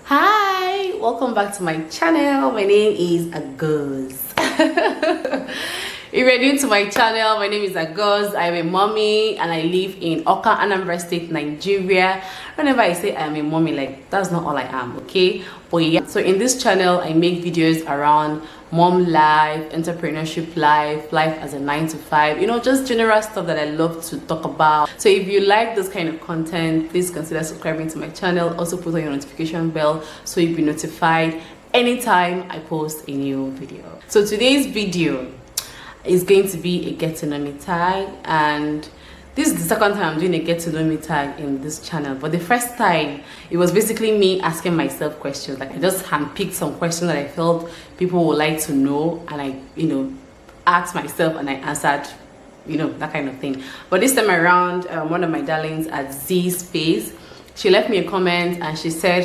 Hi, welcome back to my channel. My name is Chiagozie. If you're new to my channel, my name is Chiagozie. I'm a mommy and I live in Oka, Anambra State, Nigeria. Whenever I say I'm a mommy, like, that's not all I am, okay? But yeah, so in this channel I make videos around mom life, entrepreneurship life as a 9 to 5, you know, just general stuff that I love to talk about. So if you like this kind of content, please consider subscribing to my channel. Also put on your notification bell so you'll be notified anytime I post a new video. So today's video is going to be a get to know me tag, and this is the second time I'm doing a get to know me tag in this channel. But the first time, it was basically me asking myself questions. Like, I just handpicked some questions that I felt people would like to know, and I, you know, asked myself and I answered, you know, that kind of thing. But this time around, one of my darlings at Z Space, she left me a comment and she said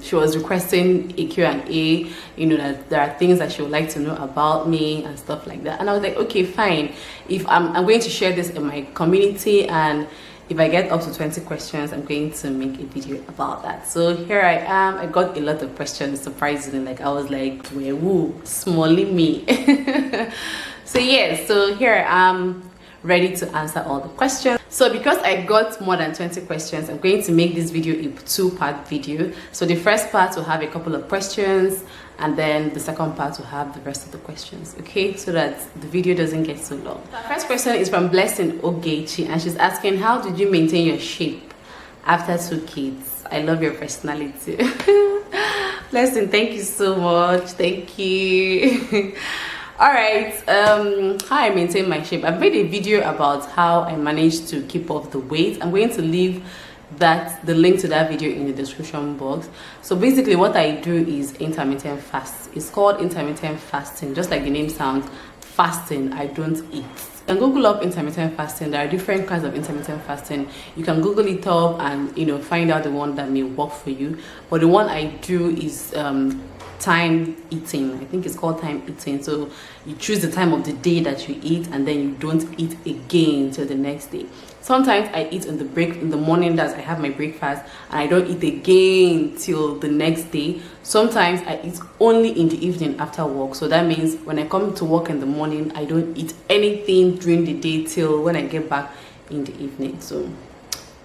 she was requesting a Q&A, you know, that there are things that she would like to know about me and stuff like that. And I was like, okay, fine. If I'm going to share this in my community, and if I get up to 20 questions, I'm going to make a video about that. So here I am. I got a lot of questions, surprisingly. Like, I was like, woo, smally me. So yeah, so here I am, ready to answer all the questions. So because I got more than 20 questions, I'm going to make this video a two-part video. So the first part will have a couple of questions, and then the second part will have the rest of the questions, okay, so that the video doesn't get so long. The first question is from Blessing Ogechi, and she's asking, how did you maintain your shape after 2 kids? I love your personality. Blessing, thank you so much. Thank you. All right, how I maintain my shape. I've made a video about how I managed to keep off the weight. I'm going to leave the link to that video in the description box. So basically what I do is intermittent fast. It's called intermittent fasting, just like the name sounds, fasting. I don't eat. You can Google up intermittent fasting. There are different kinds of intermittent fasting. You can Google it up and, you know, find out the one that may work for you. But the one I do is time eating. I think it's called time eating. So you choose the time of the day that you eat, and then you don't eat again till the next day. Sometimes I eat in the morning, that I have my breakfast, and I don't eat again till the next day. Sometimes I eat only in the evening after work. So that means when I come to work in the morning, I don't eat anything during the day till when I get back in the evening. So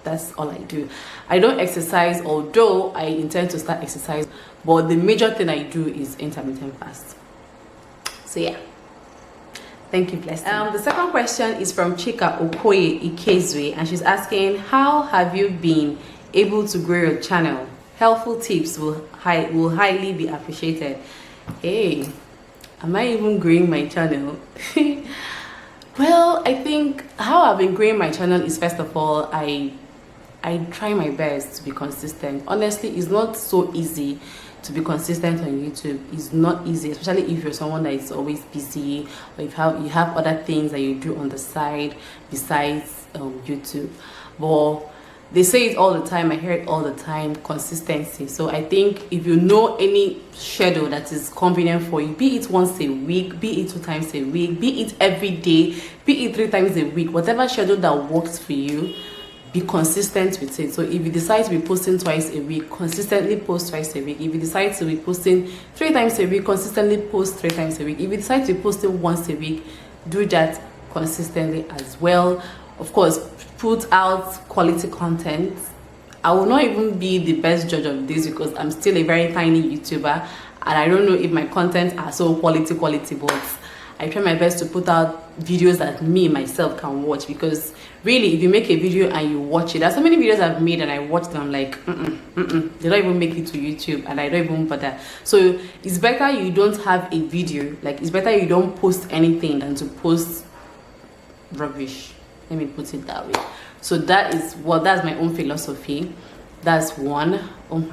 that's all I do. I don't exercise, although I intend to start exercising, but the major thing I do is intermittent fast. So yeah, thank you, Blessing. The second question is from Chika Okoye Ikezwe, and she's asking, how have you been able to grow your channel? Helpful tips will highly be appreciated. Hey, am I even growing my channel? Well, I think how I've been growing my channel is, first of all, I try my best to be consistent. Honestly, it's not so easy to be consistent on YouTube. It's not easy, especially if you're someone that is always busy, or if you have other things that you do on the side besides YouTube. But they say it all the time, I hear it all the time, consistency. So I think if you know any schedule that is convenient for you, be it once a week, be it 2 times a week, be it every day, be it 3 times a week, whatever schedule that works for you, be consistent with it. So if you decide to be posting twice a week, consistently post twice a week. If you decide to be posting 3 times a week, consistently post 3 times a week. If you decide to be posting once a week, do that consistently as well. Of course, put out quality content. I will not even be the best judge of this because I'm still a very tiny YouTuber, and I don't know if my content are so quality, but I try my best to put out videos that me myself can watch. Because really, if you make a video and you watch it, there's so many videos I've made and I watched them, I'm like, they don't even make it to YouTube, and I don't even bother. So it's better you don't have a video, like it's better you don't post anything than to post rubbish. Let me put it that way. So that's my own philosophy. That's one.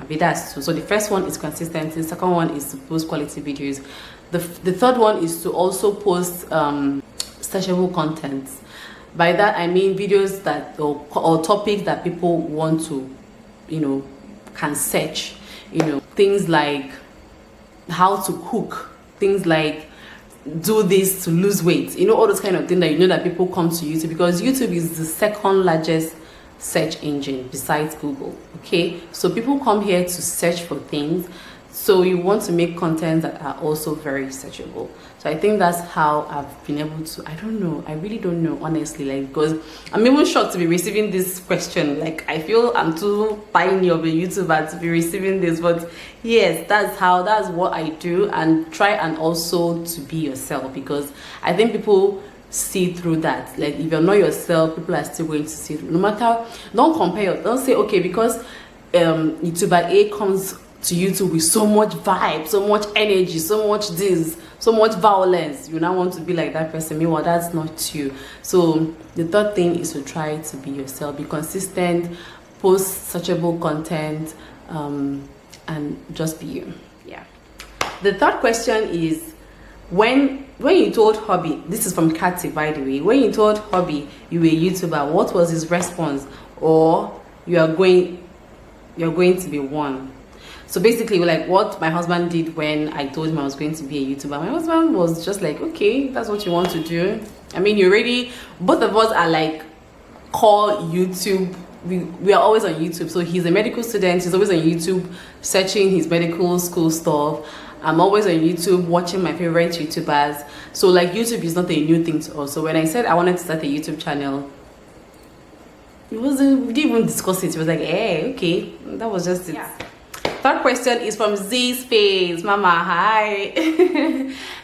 That's 2. So the first one is consistency. The second one is to post quality videos. The third one is to also post searchable content. By that I mean videos that or topics that people want to, you know, can search. You know, things like how to cook, things like do this to lose weight, you know, all those kind of things that you know that people come to YouTube, because YouTube is the second largest search engine besides Google. Okay, so people come here to search for things, so you want to make content that are also very searchable. So I think that's how I've been able to, I don't know, I really don't know, honestly, like, because I'm even shocked to be receiving this question. Like, I feel I'm too tiny of a YouTuber to be receiving this, but yes, that's what I do. And try and also to be yourself, because I think people see through that. Like, if you're not yourself, people are still going to see through. No matter, don't compare, don't say, okay, because YouTuber A comes to YouTube with so much vibe, so much energy, so much this, so much violence, you now want to be like that person. Meanwhile, that's not you. So the third thing is to try to be yourself, be consistent, post searchable content, and just be you. Yeah. The third question is, when you told Hobby, this is from Katy, by the way, when you told Hobby you were a YouTuber, what was his response? Or you're going to be one? So basically, like what my husband did when I told him I was going to be a YouTuber, my husband was just like, okay, that's what you want to do. I mean, both of us are like core YouTube. We are always on YouTube. So he's a medical student, he's always on YouTube searching his medical school stuff. I'm always on YouTube watching my favorite YouTubers. So like YouTube is not a new thing to us. So when I said I wanted to start a YouTube channel, we didn't even discuss it. It was like, hey, okay, that was just it. Yeah. Third question is from Z Space. Mama, hi.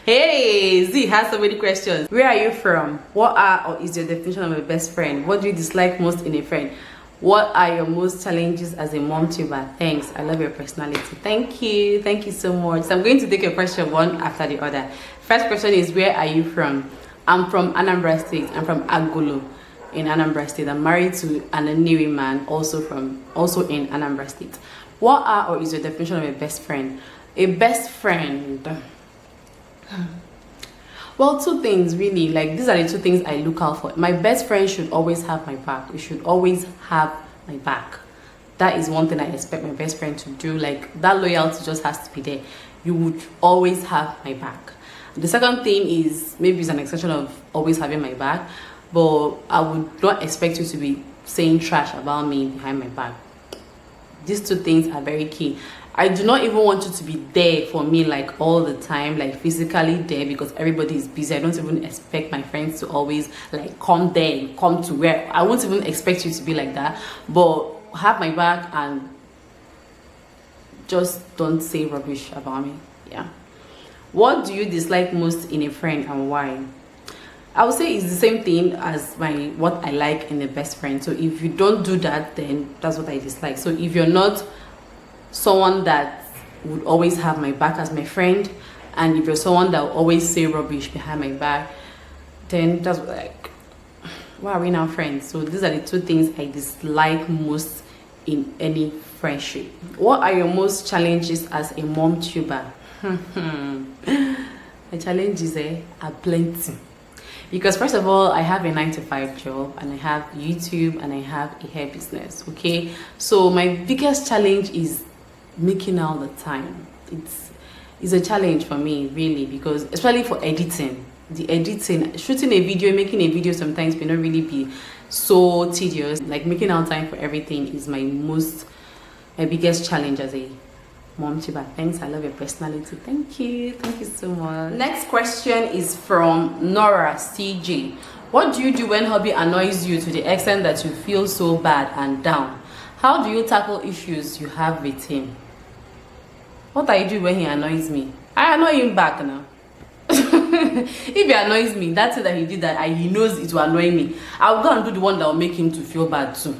Hey, Z has so many questions. Where are you from? What are or is your definition of a best friend? What do you dislike most in a friend? What are your most challenges as a mom tuber? Thanks. I love your personality. Thank you. Thank you so much. So I'm going to take a question one after the other. First question is, where are you from? I'm from Anambra State. I'm from Agolo in Anambra State. I'm married to an Aniwi man, also in Anambra State. What are or is your definition of a best friend? A best friend. Well, two things really. Like, these are the two things I look out for. My best friend should always have my back. You should always have my back. That is one thing I expect my best friend to do. Like, that loyalty just has to be there. You would always have my back. The second thing is, maybe it's an extension of always having my back, but I would not expect you to be saying trash about me behind my back. These two things are very key. I do not even want you to be there for me like all the time, like physically there, because everybody is busy. I don't even expect my friends to always like come there, come to where. I won't even expect you to be like that, but have my back and just don't say rubbish about me. Yeah. What do you dislike most in a friend and why? I would say it's the same thing as what I like in a best friend. So if you don't do that, then that's what I dislike. So if you're not someone that would always have my back as my friend, and if you're someone that will always say rubbish behind my back, then that's like, why are we now friends? So these are the two things I dislike most in any friendship. What are your most challenges as a mom tuber? My challenges are plenty. Because first of all, I have a 9-to-5 job, and I have YouTube, and I have a hair business. Okay, so my biggest challenge is making out the time. It's a challenge for me, really, because especially for editing, shooting a video, making a video sometimes may not really be so tedious. Like, making out time for everything is my biggest challenge as a mom tuber. Thanks, I love your personality. Thank you so much. Next question is from Nora CJ. What do you do when hubby annoys you to the extent that you feel so bad and down? How do you tackle issues you have with him? What I do when he annoys me? I annoy him back now. If he annoys me, that's it that he did that, and he knows it will annoy me, I'll go and do the one that will make him to feel bad too.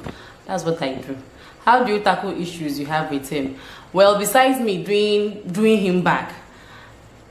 That's what I do. How do you tackle issues you have with him? Well, besides me doing him back,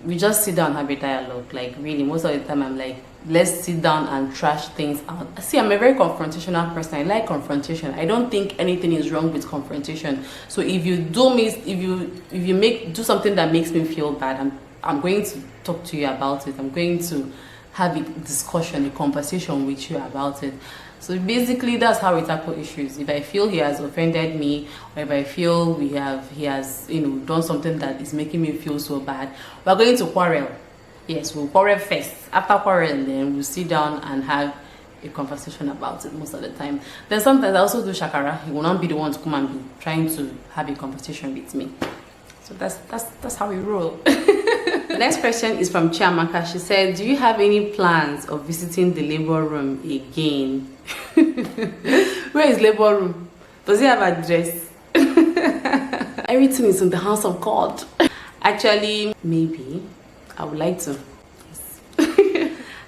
we just sit down and have a dialogue. Like, really, most of the time I'm like, let's sit down and trash things out. See, I'm a very confrontational person. I like confrontation. I don't think anything is wrong with confrontation. So if you do something that makes me feel bad, I'm going to talk to you about it. I'm going to have a discussion, a conversation with you about it. So basically, that's how we tackle issues. If I feel he has offended me, or if I feel he has done something that is making me feel so bad, we're going to quarrel. Yes, we'll quarrel first. After quarrel, then we'll sit down and have a conversation about it most of the time. Then sometimes I also do shakara. He will not be the one to come and be trying to have a conversation with me. So that's how we roll. The next question is from Chiamaka. She said, do you have any plans of visiting the labor room again? Where is labor room? Does it have address? Everything is in the house of God. Actually, maybe I would like to. Yes.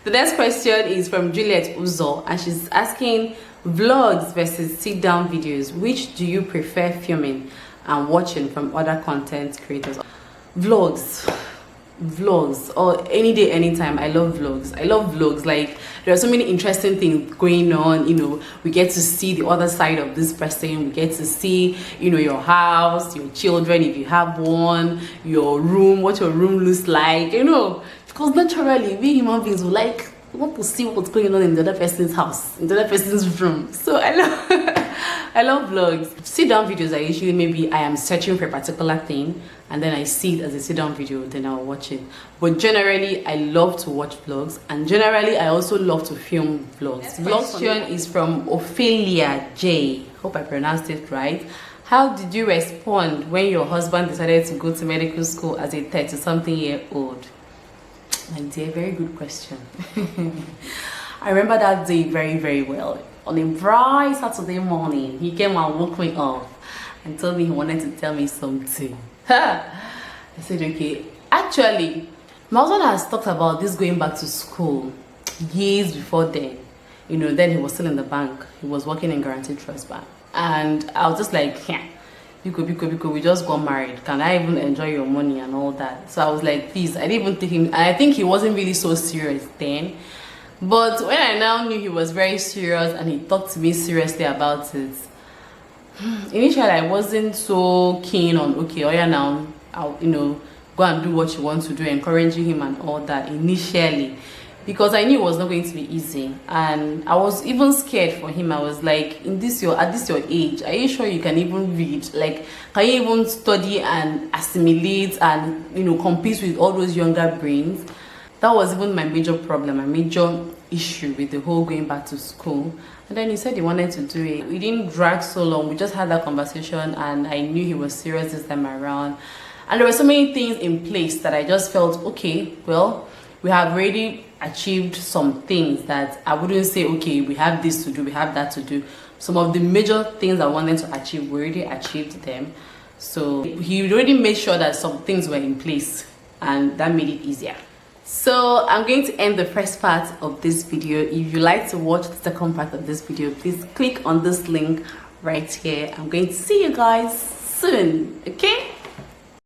The next question is from Juliet Uzo, and she's asking, vlogs versus sit-down videos, which do you prefer filming and watching from other content creators? Vlogs or any day, anytime. I love vlogs. Like, there are so many interesting things going on. You know, we get to see the other side of this person. We get to see, you know, your house, your children, if you have one, your room, what your room looks like, you know, because naturally we human beings will want to see what's going on in the other person's house, in the other person's room. So I love vlogs. Sit down videos, I usually, maybe I am searching for a particular thing and then I see it as a sit down video, then I'll watch it. But generally, I love to watch vlogs, and generally I also love to film vlogs. The question is from Ophelia J. Hope I pronounced it right. How did you respond when your husband decided to go to medical school as a 30-something-year-old? My dear, very good question. I remember that day very, very well. On a bright Saturday morning, he came and woke me up and told me he wanted to tell me something. I said, okay. Actually, my husband has talked about this going back to school years before then. You know, then he was still in the bank. He was working in Guaranteed Trust Bank. And I was just like, yeah, Biko, we just got married. Can I even enjoy your money and all that? So I was like, please, I didn't even think him. I think he wasn't really so serious then. But when I now knew he was very serious and he talked to me seriously about it, initially I wasn't so keen on, okay, oh yeah, now I'll, you know, go and do what you want to do, encouraging him and all that initially, because I knew it was not going to be easy, and I was even scared for him. I was like, at this your age, are you sure you can even read? Like, can you even study and assimilate and, you know, compete with all those younger brains? That was even my major problem, my major issue with the whole going back to school. And then he said he wanted to do it. We didn't drag so long. We just had that conversation, and I knew he was serious this time around. And there were so many things in place that I just felt, okay, well, we have already achieved some things that I wouldn't say, okay, we have this to do, we have that to do. Some of the major things I wanted to achieve, we already achieved them. So he already made sure that some things were in place, and that made it easier. So I'm going to end the first part of this video. If you like to watch the second part of this video, please click on this link right here. I'm going to see you guys soon, okay?